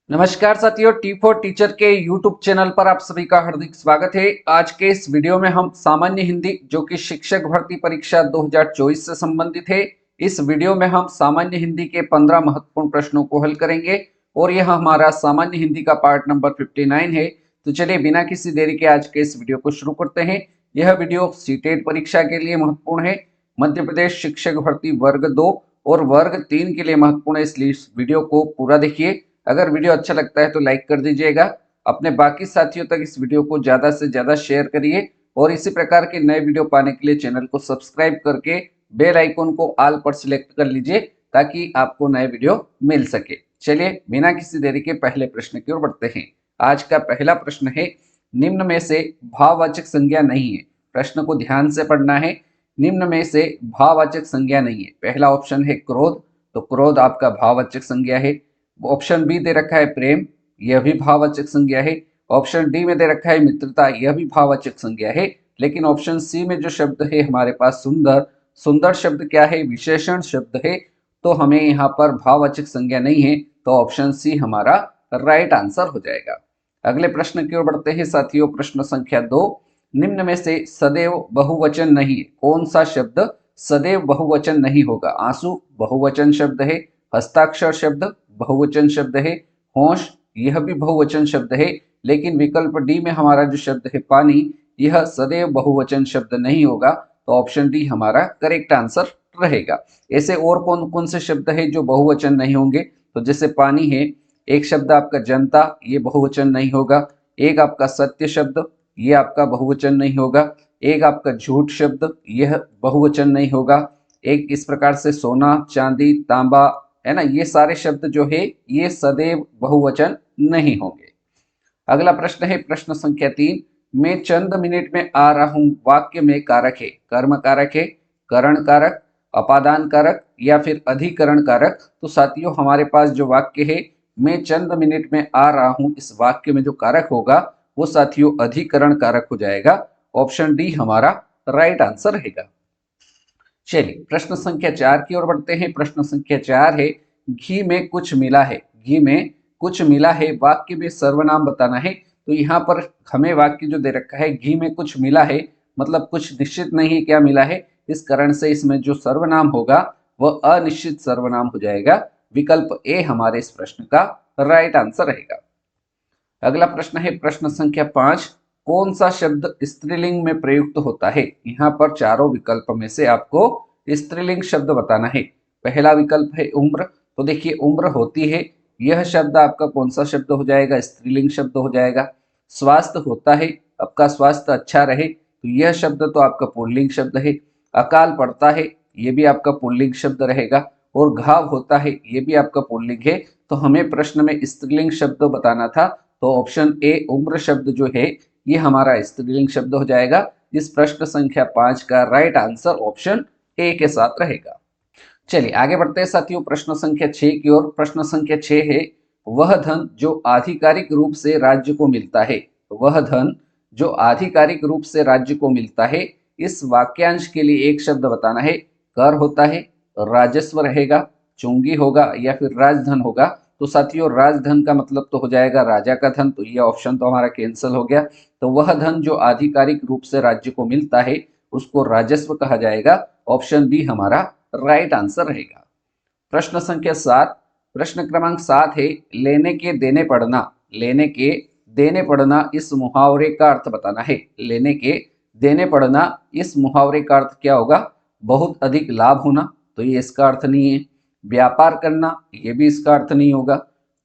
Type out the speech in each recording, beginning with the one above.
नमस्कार साथियों, T for teacher के यूट्यूब चैनल पर आप सभी का हार्दिक स्वागत है। आज के इस वीडियो में हम सामान्य हिंदी जो कि शिक्षक भर्ती परीक्षा 2024 से संबंधित है, इस वीडियो में हम सामान्य हिंदी के 15 महत्वपूर्ण प्रश्नों को हल करेंगे और यह हमारा सामान्य हिंदी का पार्ट नंबर 59 है। तो चलिए बिना किसी देरी के आज के इस वीडियो को शुरू करते हैं। यह वीडियो सीटेट परीक्षा के लिए महत्वपूर्ण है, मध्य प्रदेश शिक्षक भर्ती वर्ग 2 और वर्ग 3 के लिए महत्वपूर्ण है, इसलिए इस वीडियो को पूरा देखिए। अगर वीडियो अच्छा लगता है तो लाइक कर दीजिएगा, अपने बाकी साथियों तक इस वीडियो को ज्यादा से ज्यादा शेयर करिए और इसी प्रकार के नए वीडियो पाने के लिए चैनल को सब्सक्राइब करके बेल आइकन को ऑल पर सिलेक्ट कर लीजिए ताकि आपको नए वीडियो मिल सके। चलिए बिना किसी देरी के पहले प्रश्न की ओर बढ़ते हैं। आज का पहला प्रश्न है, निम्न में से भाववाचक संज्ञा नहीं है। प्रश्न को ध्यान से पढ़ना है। निम्न में से भाववाचक संज्ञा नहीं है। पहला ऑप्शन है क्रोध, तो क्रोध आपका भाववाचक संज्ञा है। ऑप्शन बी दे रखा है प्रेम, यह भी भाववाचक संज्ञा है। ऑप्शन डी में दे रखा है मित्रता, यह भी भाववाचक संज्ञा है। लेकिन ऑप्शन सी में जो शब्द है हमारे पास सुंदर, सुंदर शब्द क्या है, विशेषण शब्द है, तो हमें यहाँ पर भाववाचक संज्ञा नहीं है, तो ऑप्शन सी हमारा राइट आंसर हो जाएगा। अगले प्रश्न की ओर बढ़ते हैं साथियों। प्रश्न संख्या 2, निम्न में से सदैव बहुवचन नहीं है। कौन सा शब्द सदैव बहुवचन नहीं होगा? आंसू बहुवचन शब्द है, हस्ताक्षर शब्द बहुवचन शब्द है, होश यह भी बहुवचन शब्द है, लेकिन विकल्प डी में हमारा जो शब्द है पानी, यह सदैव बहुवचन शब्द नहीं होगा, तो ऑप्शन डी हमारा करेक्ट आंसर रहेगा। ऐसे और कौन कौन से शब्द है जो बहुवचन नहीं होंगे? तो जैसे पानी है, एक शब्द आपका जनता, ये बहुवचन नहीं होगा। एक आपका सत्य शब्द, ये आपका बहुवचन नहीं होगा। एक आपका झूठ शब्द, यह बहुवचन नहीं होगा। एक इस प्रकार से सोना, चांदी, तांबा, है ना, ये सारे शब्द जो है ये सदैव बहुवचन नहीं होंगे। अगला प्रश्न है प्रश्न संख्या 3, मैं चंद मिनट में आ रहा हूं वाक्य में कारक है। कर्म कारक है, करण कारक, अपादान कारक या फिर अधिकरण कारक? तो साथियों हमारे पास जो वाक्य है मैं चंद मिनट में आ रहा हूं, इस वाक्य में जो कारक होगा वो साथियों अधिकरण कारक हो जाएगा। ऑप्शन डी हमारा राइट आंसर रहेगा। चलिए प्रश्न संख्या 4 की ओर बढ़ते हैं। प्रश्न संख्या 4 है, घी में कुछ मिला है। घी में कुछ मिला है, वाक्य में सर्वनाम बताना है। तो यहाँ पर हमें वाक्य जो दे रखा है घी में कुछ मिला है, मतलब कुछ निश्चित नहीं है क्या मिला है, इस कारण से इसमें जो सर्वनाम होगा वह अनिश्चित सर्वनाम हो जाएगा। विकल्प ए हमारे इस प्रश्न का राइट आंसर रहेगा। अगला प्रश्न है प्रश्न संख्या 5, कौन सा शब्द स्त्रीलिंग में प्रयुक्त होता है? यहाँ पर चारों विकल्प में से आपको स्त्रीलिंग शब्द बताना है। पहला विकल्प है उम्र, तो देखिए उम्र होती है, यह शब्द आपका कौन सा शब्द हो जाएगा? स्त्रीलिंग शब्द हो जाएगा। स्वास्थ्य होता है, आपका स्वास्थ्य अच्छा रहे, तो यह शब्द तो आपका पुल्लिंग शब्द है। अकाल पड़ता है, ये भी आपका पुल्लिंग शब्द रहेगा। और घाव होता है, ये भी आपका पुल्लिंग है। तो हमें प्रश्न में स्त्रीलिंग शब्द बताना था, तो ऑप्शन ए उम्र शब्द जो है ये हमारा स्त्रीलिंग शब्द हो जाएगा। इस प्रश्न संख्या 5 का राइट आंसर ऑप्शन ए के साथ रहेगा। चलिए आगे बढ़ते हैं साथियों प्रश्न संख्या 6 की ओर। प्रश्न संख्या 6 है, वह धन जो आधिकारिक रूप से राज्य को मिलता है। वह धन जो आधिकारिक रूप से राज्य को मिलता है, इस वाक्यांश के लिए एक शब्द बताना है। कर होता है, राजस्व रहेगा, चुंगी होगा या फिर राजधन होगा? तो साथियों राजधन का मतलब तो हो जाएगा राजा का धन, तो ये ऑप्शन तो हमारा कैंसिल हो गया। तो वह धन जो आधिकारिक रूप से राज्य को मिलता है उसको राजस्व कहा जाएगा। ऑप्शन बी हमारा राइट आंसर रहेगा। प्रश्न संख्या 7, प्रश्न क्रमांक 7 है, लेने के देने पड़ना। लेने के देने पड़ना इस मुहावरे का अर्थ बताना है। लेने के देने पड़ना इस मुहावरे का अर्थ क्या होगा? बहुत अधिक लाभ होना, तो ये इसका अर्थ नहीं है। व्यापार करना, ये भी इसका अर्थ नहीं होगा।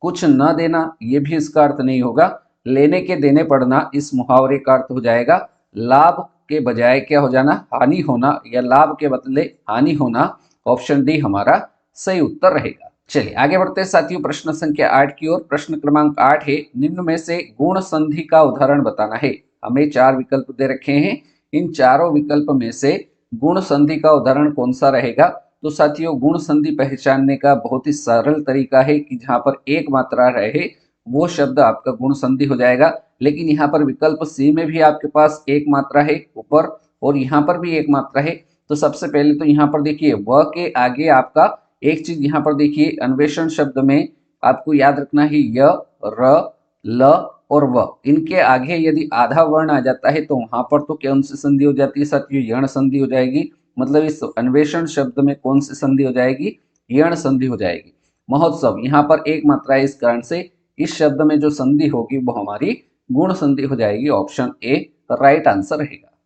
कुछ न देना, ये भी इसका अर्थ नहीं होगा। लेने के देने पड़ना इस मुहावरे का अर्थ हो जाएगा लाभ के बजाय क्या हो जाना, हानि होना, या लाभ के बदले हानि होना। ऑप्शन डी हमारा सही उत्तर रहेगा। चलिए आगे बढ़ते हैं साथियों प्रश्न संख्या 8 की ओर। प्रश्न क्रमांक 8 है, निम्न में से गुण संधि का उदाहरण बताना है। हमें 4 विकल्प दे रखे हैं, इन चारों विकल्प में से गुण संधि का उदाहरण कौन सा रहेगा? तो साथियों गुण संधि पहचानने का बहुत ही सरल तरीका है कि जहां पर एक मात्रा रहे वो शब्द आपका गुण संधि हो जाएगा। लेकिन यहाँ पर विकल्प सी में भी आपके पास एक मात्रा है ऊपर, और यहाँ पर भी एक मात्रा है। तो सबसे पहले तो यहाँ पर देखिए व के आगे आपका एक चीज यहाँ पर देखिए अन्वेषण शब्द में आपको याद रखना है य, र, ल और व, इनके आगे यदि आधा वर्ण आ जाता है तो वहां पर तो कौन सी संधि हो जाती है साथियों, यण संधि हो जाएगी। मतलब इस अन्वेषण शब्द में कौन सी संधि हो जाएगी, यण संधि हो जाएगी। महोत्सव यहाँ पर एक मात्रा है, इस कारण से इस शब्द में जो संधि होगी वो हमारी गुण संधि हो जाएगी। ऑप्शन ए राइट आंसर रहेगा।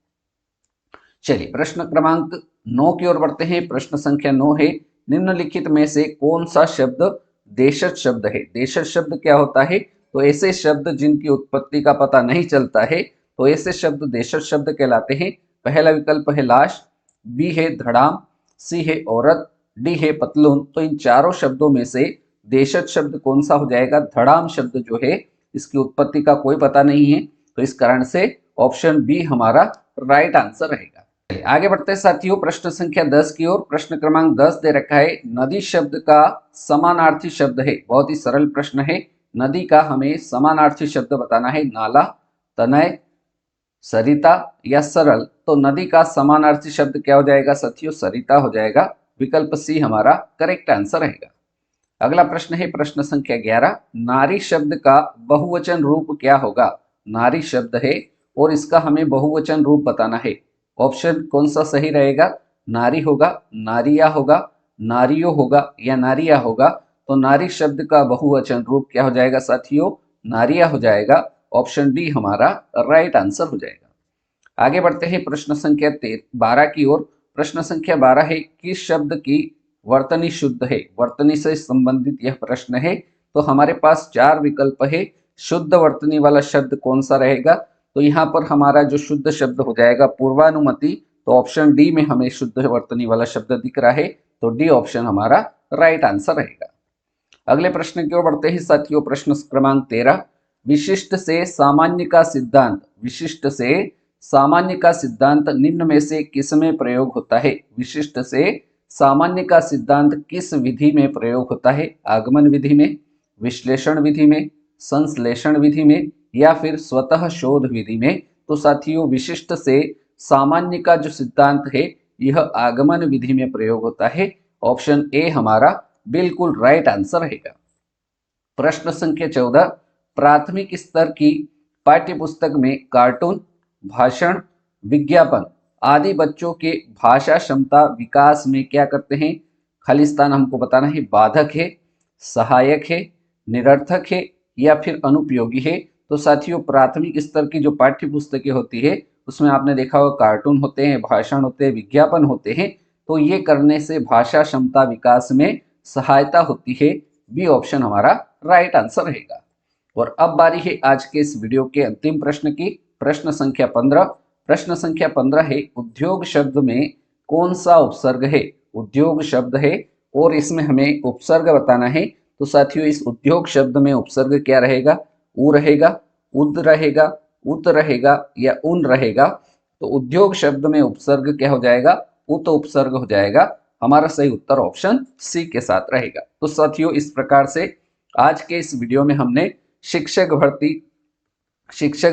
चलिए प्रश्न क्रमांक 9 की ओर बढ़ते हैं। प्रश्न संख्या 9 है, निम्नलिखित में से कौन सा शब्द देशज शब्द है। देशज शब्द क्या होता है, तो ऐसे शब्द जिनकी उत्पत्ति का पता नहीं चलता है तो ऐसे शब्द देशज शब्द कहलाते हैं। पहला विकल्प है लाश, बी है धड़ाम, सी है औरत, डी है पतलून। तो इन चारों शब्दों में से देशज शब्द कौन सा हो जाएगा, धड़ाम शब्द जो है इसकी उत्पत्ति का कोई पता नहीं है, तो इस कारण से ऑप्शन बी हमारा राइट आंसर रहेगा। आगे बढ़ते हैं साथियों प्रश्न संख्या 10 की ओर। प्रश्न क्रमांक 10 दे रखा है, नदी शब्द का समानार्थी शब्द है। बहुत ही सरल प्रश्न है, नदी का हमें समानार्थी शब्द बताना है। नाला, तनय, सरिता या सरल। तो नदी का समानार्थी शब्द क्या हो जाएगा साथियों, सरिता हो जाएगा। विकल्प सी हमारा करेक्ट आंसर रहेगा। अगला प्रश्न है प्रश्न संख्या 11, नारी शब्द का बहुवचन रूप क्या होगा। नारी शब्द है और इसका हमें बहुवचन रूप बताना है। ऑप्शन कौन सा सही रहेगा, नारी होगा, नारिया होगा, नारियो होगा या नारिया होगा। तो नारी शब्द का बहुवचन रूप क्या हो जाएगा साथियों, नारिया हो जाएगा। ऑप्शन डी हमारा राइट आंसर हो जाएगा। आगे बढ़ते हैं प्रश्न संख्या 12 की ओर। प्रश्न संख्या 12 है, किस शब्द की वर्तनी शुद्ध है। वर्तनी से संबंधित यह प्रश्न है। तो हमारे पास 4 विकल्प है, शुद्ध वर्तनी वाला शब्द कौन सा रहेगा। तो यहाँ पर हमारा जो शुद्ध शब्द हो जाएगा पूर्वानुमति। तो ऑप्शन डी में हमें शुद्ध वर्तनी वाला शब्द दिख रहा है, तो डी ऑप्शन हमारा राइट आंसर रहेगा। अगले प्रश्न की ओर बढ़ते हैं साथियों। प्रश्न क्रमांक 13, विशिष्ट से सामान्य का सिद्धांत। विशिष्ट से सामान्य का सिद्धांत निम्न में से किस में प्रयोग होता है। विशिष्ट से सामान्य का सिद्धांत किस विधि में प्रयोग होता है, आगमन विधि में, विश्लेषण विधि में, संश्लेषण विधि में या फिर स्वतः शोध विधि में। तो साथियों विशिष्ट से सामान्य का जो सिद्धांत है यह आगमन विधि में प्रयोग होता है। ऑप्शन ए हमारा बिल्कुल राइट आंसर रहेगा। प्रश्न संख्या 14, प्राथमिक स्तर की पाठ्यपुस्तक में कार्टून, भाषण, विज्ञापन आदि बच्चों के भाषा क्षमता विकास में क्या करते हैं। खालिस्तान हमको बताना है, बाधक है, सहायक है, निरर्थक है या फिर अनुपयोगी है। तो साथियों प्राथमिक स्तर की जो पाठ्य पुस्तकें होती है उसमें आपने देखा होगा कार्टून होते हैं, भाषण होते हैं, विज्ञापन होते हैं। तो ये करने से भाषा क्षमता विकास में सहायता होती है। बी ऑप्शन हमारा राइट आंसर रहेगा। और अब बारी है आज के इस वीडियो के अंतिम प्रश्न की। प्रश्न संख्या 15। प्रश्न संख्या 15 है, उद्योग शब्द में कौन सा उपसर्ग है। उद्योग शब्द है और इसमें हमें उपसर्ग बताना है। तो साथियों इस उद्योग शब्द में उपसर्ग क्या रहेगा, उ रहेगा, उद रहेगा, उत रहेगा या उन रहेगा। तो उद्योग शब्द में उपसर्ग क्या हो जाएगा, उत उपसर्ग हो जाएगा। हमारा सही उत्तर ऑप्शन सी के साथ रहेगा। तो साथियों इस प्रकार से आज के इस वीडियो में हमने शिक्षक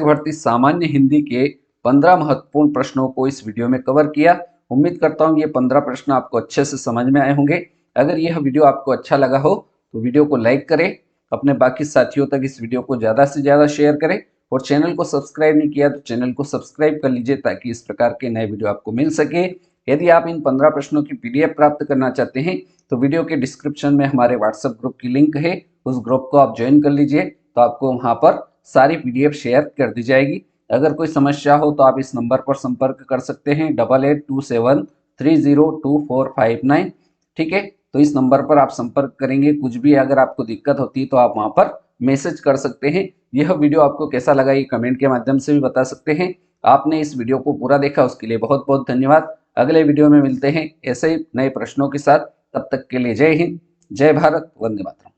भर्ती सामान्य हिंदी के 15 महत्वपूर्ण प्रश्नों को इस वीडियो में कवर किया। उम्मीद करता हूं ये 15 प्रश्न आपको अच्छे से समझ में आए होंगे। अगर यह वीडियो आपको अच्छा लगा हो तो वीडियो को लाइक करें, अपने बाकी साथियों तक इस वीडियो को ज़्यादा से ज़्यादा शेयर करें और चैनल को सब्सक्राइब नहीं किया तो चैनल को सब्सक्राइब कर लीजिए ताकि इस प्रकार के नए वीडियो आपको मिल सके। यदि आप इन 15 प्रश्नों की PDF प्राप्त करना चाहते हैं तो वीडियो के डिस्क्रिप्शन में हमारे व्हाट्सएप ग्रुप की लिंक है, उस ग्रुप को आप ज्वाइन कर लीजिए तो आपको वहाँ पर सारी PDF शेयर कर दी जाएगी। अगर कोई समस्या हो तो आप इस नंबर पर संपर्क कर सकते हैं 8827302459। ठीक है, तो इस नंबर पर आप संपर्क करेंगे। कुछ भी अगर आपको दिक्कत होती है तो आप वहाँ पर मैसेज कर सकते हैं। यह वीडियो आपको कैसा लगा ये कमेंट के माध्यम से भी बता सकते हैं। आपने इस वीडियो को पूरा देखा उसके लिए बहुत बहुत धन्यवाद। अगले वीडियो में मिलते हैं ऐसे ही नए प्रश्नों के साथ। तब तक के लिए जय हिंद, जय भारत, वंदे मातरम।